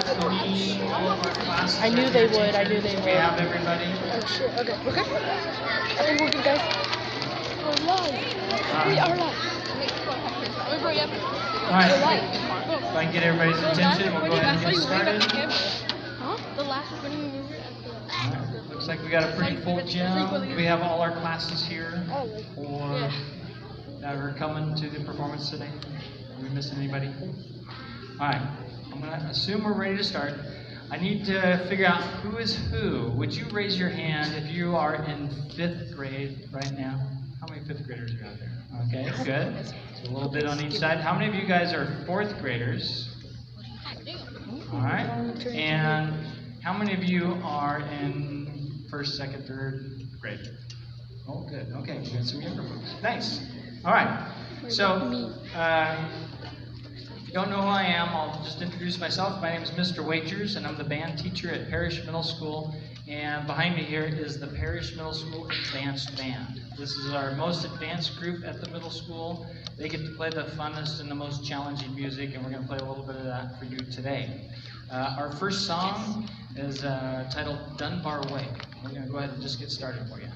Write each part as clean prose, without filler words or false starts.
that be all of our classes? I knew they would. I knew they Do would. we have everybody? Oh shit. Okay. Okay. I think we're good, guys. We're live. We are live. All right. If I can get everybody's attention, we'll go ahead and get started. Huh? The last recording we were at the. All right. Looks like we got a pretty full gym. Do we have all our classes here? Or that are coming to the performance today? Are we missing anybody? All right. I'm going to assume we're ready to start. I need to figure out who is who. Would you raise your hand if you are in 5th grade right now? How many 5th graders are out there? Okay, good. So a little bit on each side. How many of you guys are 4th graders? All right. And how many of you are in 1st, 2nd, 3rd grade? Oh, good. Okay, we got some younger folks. Nice. All right. So, if you don't know who I am, I'll just introduce myself. My name is Mr. Wagers, and I'm the band teacher at Parish Middle School. And behind me here is the Parish Middle School Advanced Band. This is our most advanced group at the middle school. They get to play the funnest and the most challenging music, and we're going to play a little bit of that for you today. Our first song is titled Dunbar Way. We're going to go ahead and just get started for you.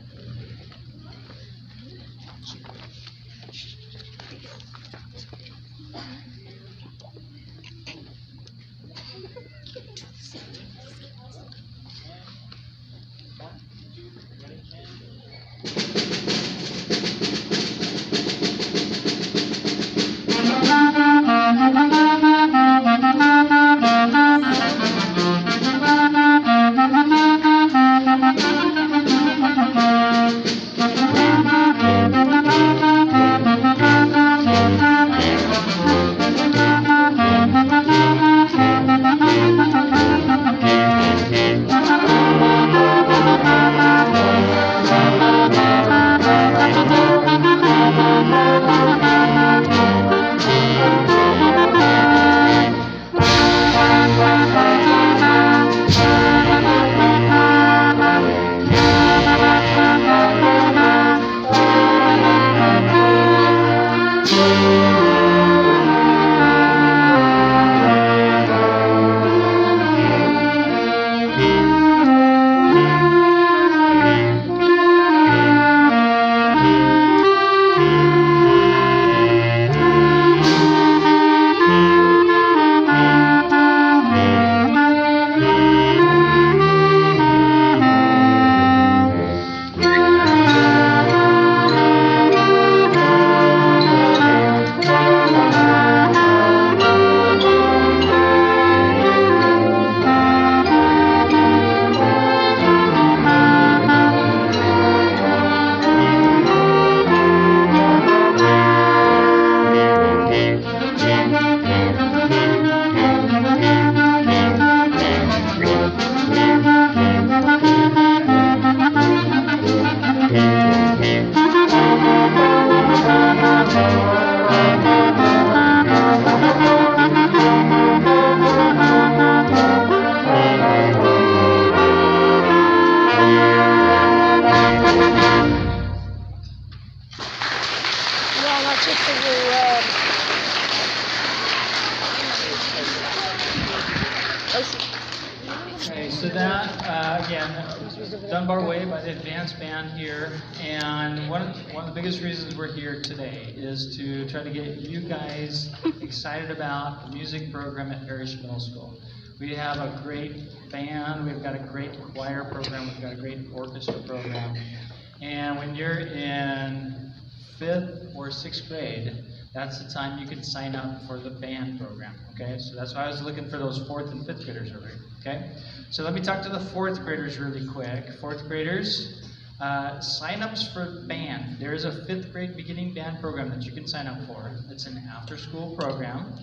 Okay, so that, again, Dunbar Way by the Advanced Band here, and one of the biggest reasons we're here today is to try to get you guys excited about the music program at Parish Middle School. We have a great band, we've got a great choir program, we've got a great orchestra program, and when you're in 5th or 6th grade, that's the time you can sign up for the band program, okay? So that's why I was looking for those 4th and 5th graders over here, okay? So let me talk to the 4th graders really quick. 4th graders, sign-ups for band. There is a 5th grade beginning band program that you can sign up for. It's an after-school program,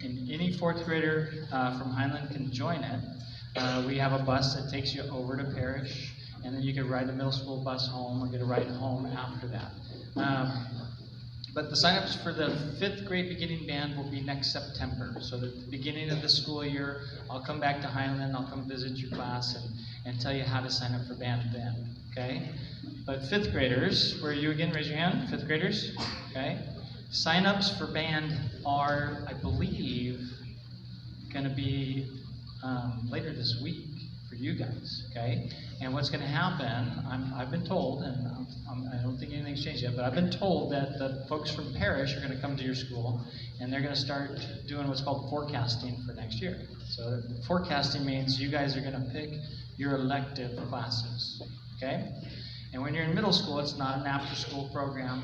and any 4th grader from Highland can join it. We have a bus that takes you over to Parish, and then you can ride the middle school bus home or get a ride home after that. But the sign-ups for the 5th grade beginning band will be next September. So at the beginning of the school year, I'll come back to Highland, I'll come visit your class and tell you how to sign up for band then, okay? But 5th graders, where are you again? Raise your hand, 5th graders, okay? Sign-ups for band are, I believe, gonna be later this week for you guys, okay? And what's going to happen, I've been told, and I don't think anything's changed yet, but I've been told that the folks from Parish are going to come to your school, and they're going to start doing what's called forecasting for next year. So forecasting means you guys are going to pick your elective classes, okay? And when you're in middle school, it's not an after-school program.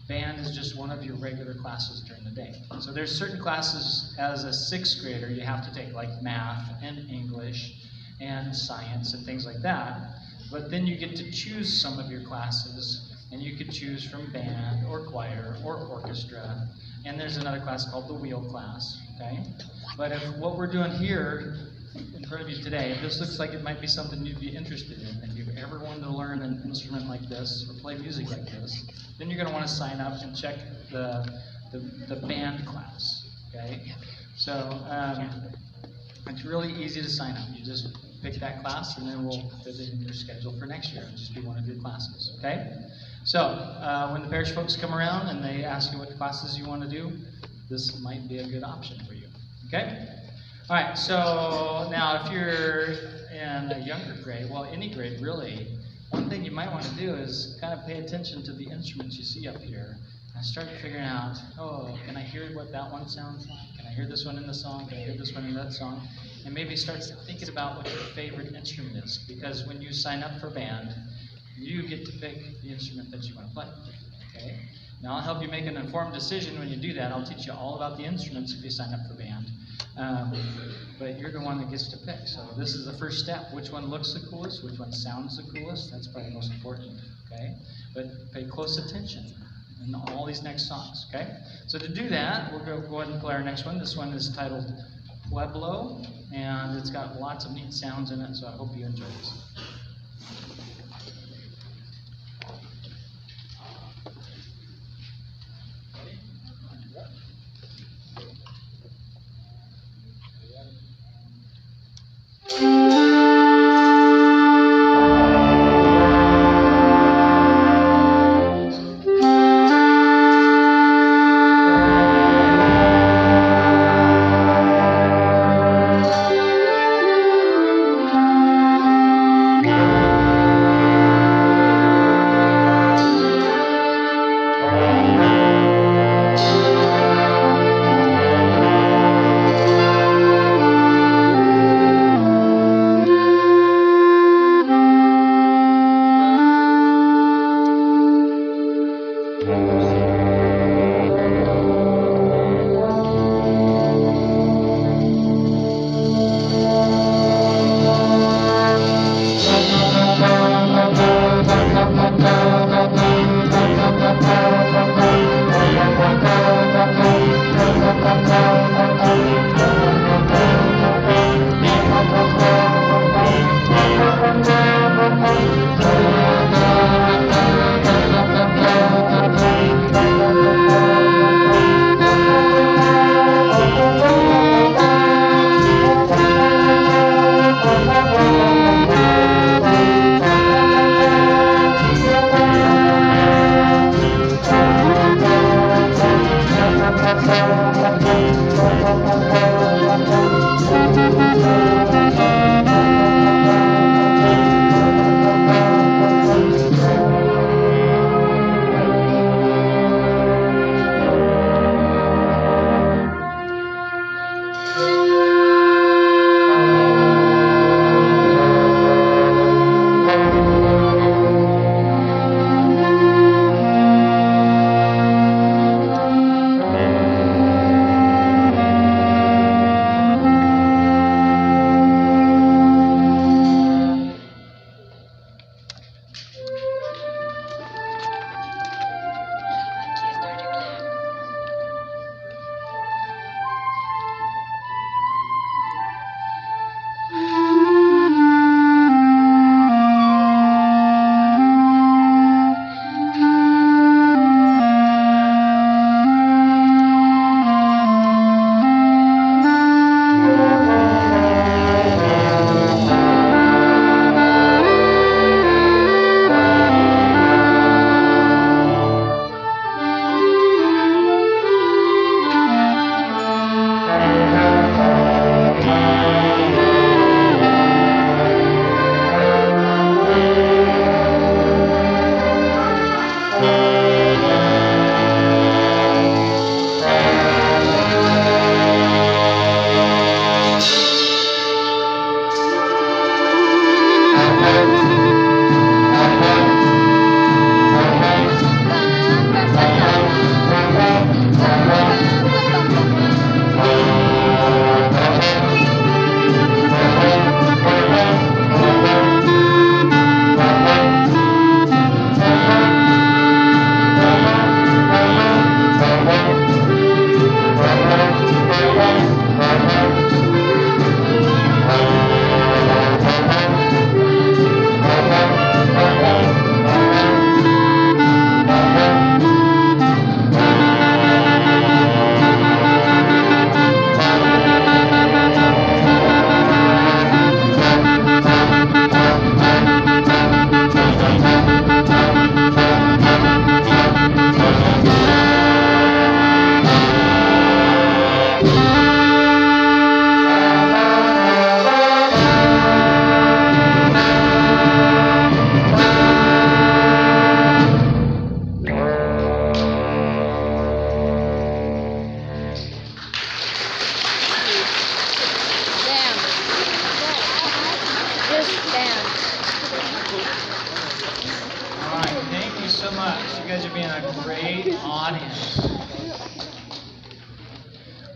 Band is just one of your regular classes during the day. So there's certain classes as a sixth grader you have to take, like math and English and science and things like that. But then you get to choose some of your classes, and you could choose from band or choir or orchestra. And there's another class called the wheel class, okay? But if what we're doing here in front of you today, if this looks like it might be something you'd be interested in, if you've ever wanted to learn an instrument like this or play music like this, then you're going to want to sign up and check the band class, okay? So it's really easy to sign up. You just pick that class, and then we'll fit it in your schedule for next year. It'll just be one of your classes, okay? So when the Parish folks come around and they ask you what classes you want to do, this might be a good option for you, okay? All right, so now if you're in a younger grade, well, any grade really, one thing you might want to do is kind of pay attention to the instruments you see up here and start figuring out, oh, can I hear what that one sounds like? Can I hear this one in the song? Can I hear this one in that song? And maybe start thinking about what your favorite instrument is, because when you sign up for band, you get to pick the instrument that you want to play, okay? Now, I'll help you make an informed decision when you do that. I'll teach you all about the instruments if you sign up for band. But you're the one that gets to pick. So this is the first step. Which one looks the coolest? Which one sounds the coolest? That's probably the most important, okay? But pay close attention in all these next songs, okay? So to do that, we'll go ahead and play our next one. This one is titled Pueblo, and it's got lots of neat sounds in it, so I hope you enjoy this.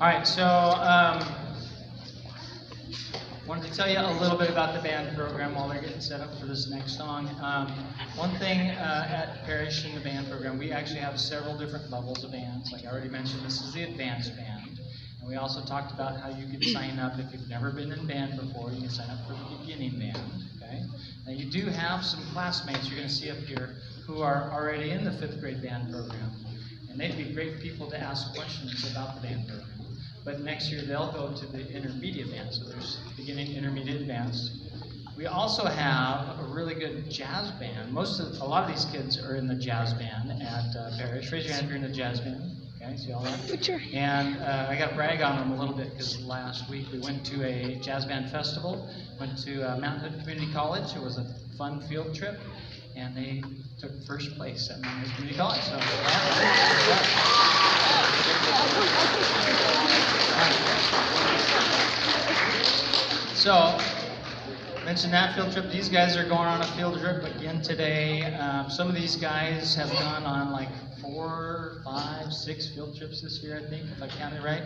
All right, so wanted to tell you a little bit about the band program while they're getting set up for this next song. One thing at Parish in the band program, we actually have several different levels of bands. Like I already mentioned, this is the advanced band. And we also talked about how you can sign up if you've never been in band before. You can sign up for the beginning band. Okay. Now you do have some classmates you're going to see up here who are already in the 5th grade band program. And they'd be great people to ask questions about the band program. But next year they'll go to the intermediate band. So there's beginning, intermediate, advanced. We also have a really good jazz band. A lot of these kids are in the jazz band at Parish. Raise your hand if you're in the jazz band. Okay, see all that? And I got to brag on them a little bit because last week we went to a jazz band festival. Went to Mountain Hood Community College. It was a fun field trip. And they took first place at Mountain Hood Community College. So, mentioned that field trip. These guys are going on a field trip again today. Some of these guys have gone on like 4, 5, 6 field trips this year, I think, if I counted right.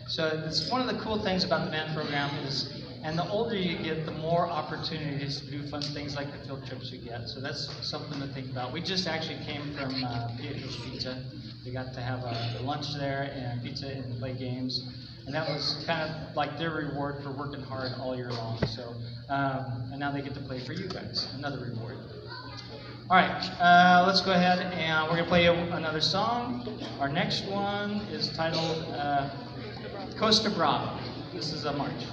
So it's one of the cool things about the band program is, and the older you get, the more opportunities to do fun things like the field trips you get. So that's something to think about. We just actually came from Pietro's Pizza. We got to have a lunch there and pizza and play games. And that was kind of like their reward for working hard all year long. So, and now they get to play for you guys, another reward. All right, let's go ahead and we're gonna play another song. Our next one is titled Costa Brava. This is a march.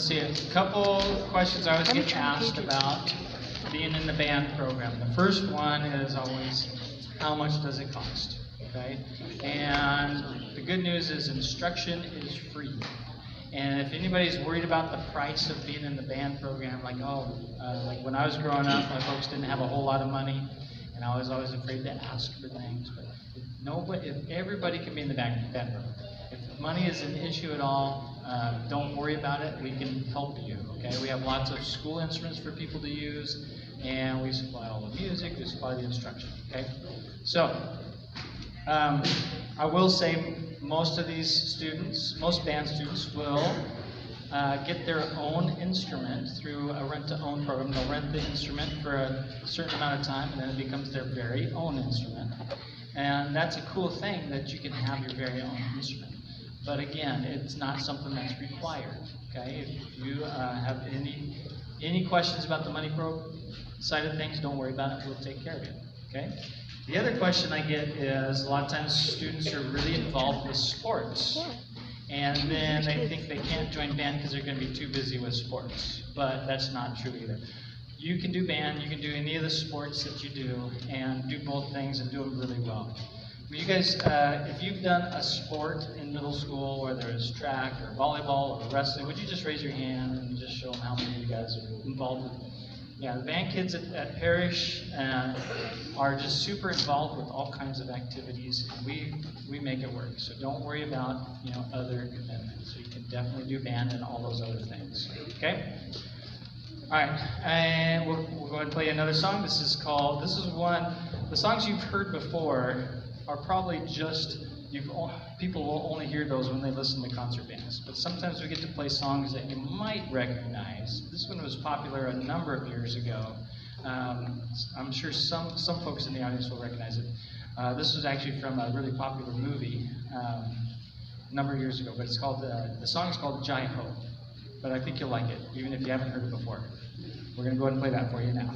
let's see, a couple questions I always How get many asked pages? about being in the band program. The first one is always, how much does it cost? Okay? And the good news is instruction is free. And if anybody's worried about the price of being in the band program, like, like when I was growing up, my folks didn't have a whole lot of money, and I was always afraid to ask for things. But if everybody can be in the band program. If money is an issue at all, don't worry about it. We can help you. Okay? We have lots of school instruments for people to use, and we supply all the music. We supply the instruction. Okay? So, I will say most of these students, most band students will get their own instrument through a rent-to-own program. They'll rent the instrument for a certain amount of time, and then it becomes their very own instrument. And that's a cool thing, that you can have your very own instrument. But again, it's not something that's required. Okay? If you have any questions about the money side of things, don't worry about it. We'll take care of it. Okay? The other question I get is, a lot of times students are really involved with sports, and then they think they can't join band because they're going to be too busy with sports, but that's not true either. You can do band, you can do any of the sports that you do, and do both things and do them really well. You guys, if you've done a sport in middle school, whether it's track or volleyball or wrestling, would you just raise your hand and just show them how many of you guys are involved with? Yeah, the band kids at Parrish are just super involved with all kinds of activities, and we make it work. So don't worry about other commitments. You can definitely do band and all those other things. Okay. All right, and we'll go ahead and play another song. This is one. The songs you've heard before are probably just people will only hear those when they listen to concert bands. But sometimes we get to play songs that you might recognize. This one was popular a number of years ago. I'm sure some folks in the audience will recognize it. This was actually from a really popular movie a number of years ago. But it's called the song is called Jai Ho. But I think you'll like it, even if you haven't heard it before. We're going to go ahead and play that for you now.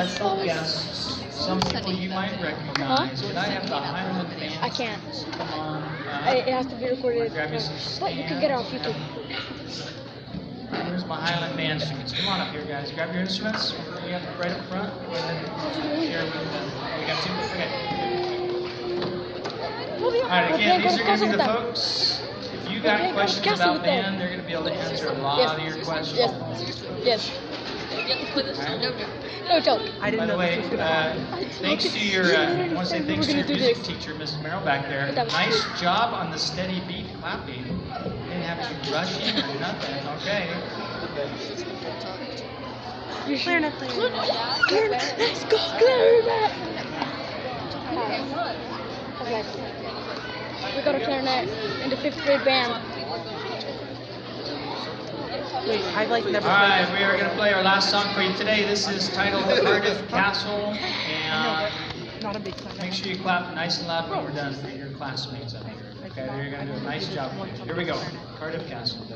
Special guests, some people you might recognize. Can I have the Highland Band? I can't. Come on. It has to be recorded. Grab you some But you can get it off YouTube. Here's my Highland Band students. Come on up here, guys. Grab your instruments. Bring it right up front. Go ahead. Here with them. We got two. Okay. All right. Again, these are going to be the folks. If you got questions about band, they're going to be able to answer a lot of your questions. Yes. No joke. By the way, thanks to your, I want to say thanks to your music teacher, Miss Merrill, back there. Nice job on the steady beat clapping. Didn't have you rushing or nothing. Okay. Clarinet. Let's go, clarinet. Okay. We got a clarinet in the 5th grade band. I've like never. All right, we are going to play our last song for you today. This is titled Cardiff Castle, and Not a big fan. make sure you clap nice and loud when we're done for your classmates up here. Okay, they're going to do a nice job for you. Here we go, Cardiff Castle.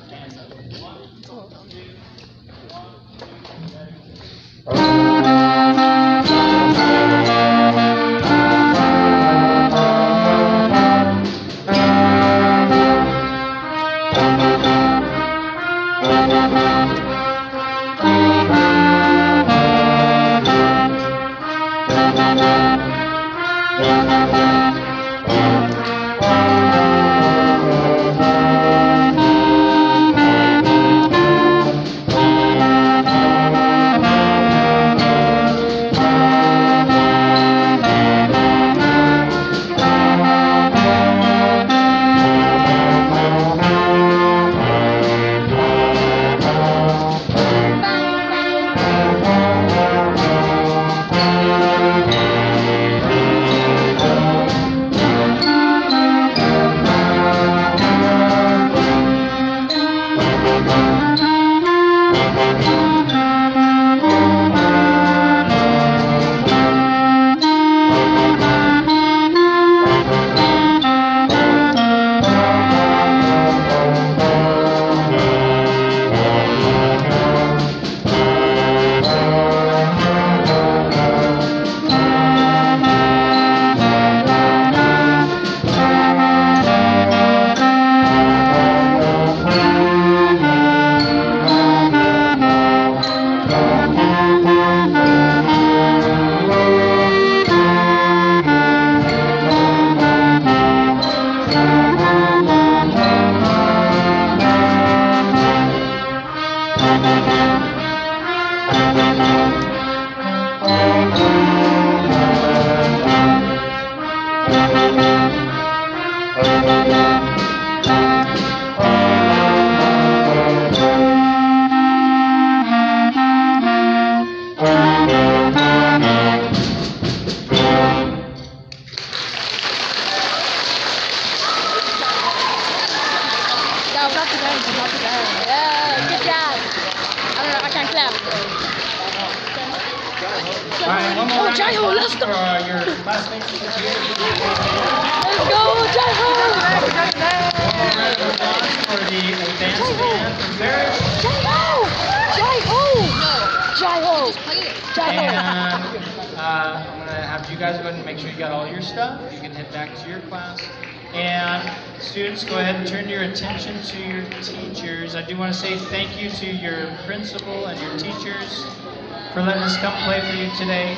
Yeah, good job. I don't know, I can't clap. All right, one more round Jai Ho, let's go. for your classmates. Let's go, Jai Ho! Round of applause for the advanced band from Parrish. Jai Ho! Jai Ho! Jai Ho! Jai Ho! And I'm going to have you guys go ahead and make sure you got all your stuff. You can head back to your class. And students, go ahead and turn your attention to your teachers. I do want to say thank you to your principal and your teachers for letting us come play for you today.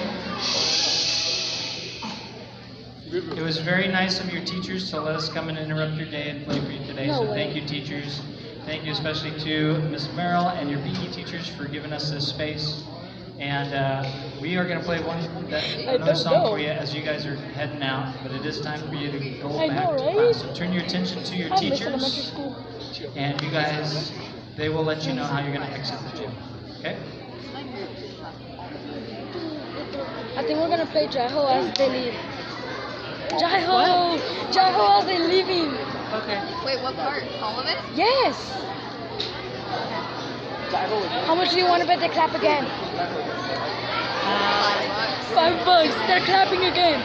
It was very nice of your teachers to let us come and interrupt your day and play for you today. No So way. thank you, teachers. Thank you especially to Ms. Merrill and your PE teachers for giving us this space. And we are going to play another don't song know. for you as you guys are heading out. But it is time for you to go I back know, to right? class. So turn your attention to your I miss elementary teachers. school. And you guys, they will let you know how you're going to exit the gym. Okay? I think we're gonna play Jai Ho as they leave. Jai Ho! Jai Ho as they leaving. Okay. Wait, what part? All of it? Yes. How much do you want to bet they clap again? $5. They're clapping again.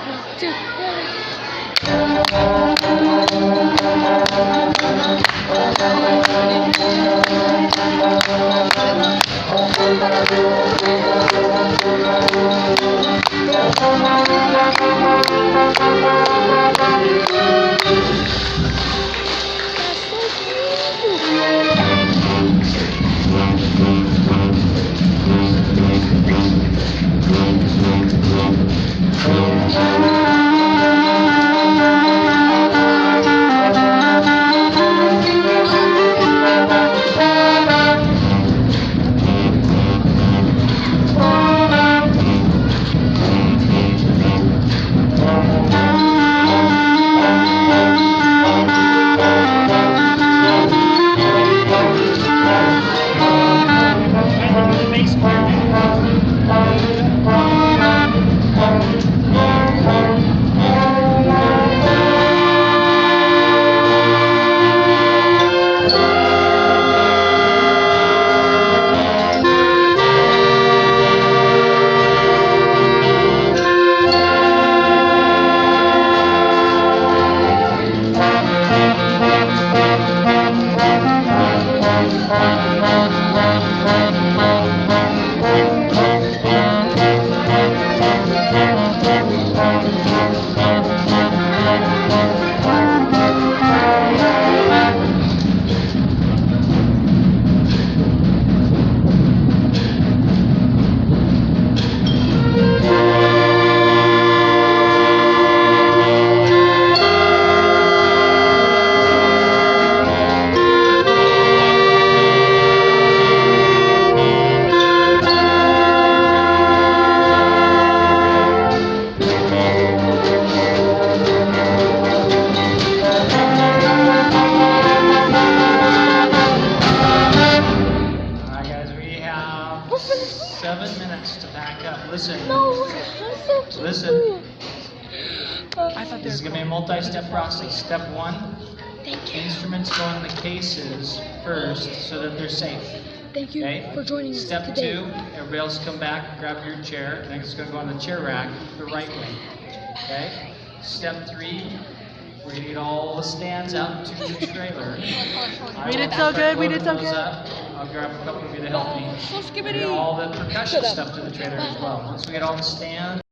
1, 2, 3. to pack up. Listen, No, that's so cute. Listen. I thought this is gonna be a multi-step process. Step 1, Thank you. instruments go in the cases first so that they're safe. Thank you Okay? for joining us Step today. 2, everybody else come back, grab your chair, and it's gonna go on the chair rack the right way. Okay? Step 3, we're gonna get all the stands out to the trailer. We did so good, we did so good. I'll grab a couple of you to help me. So We're gonna get all the percussion stuff to the trailer as well. Once we get all the stands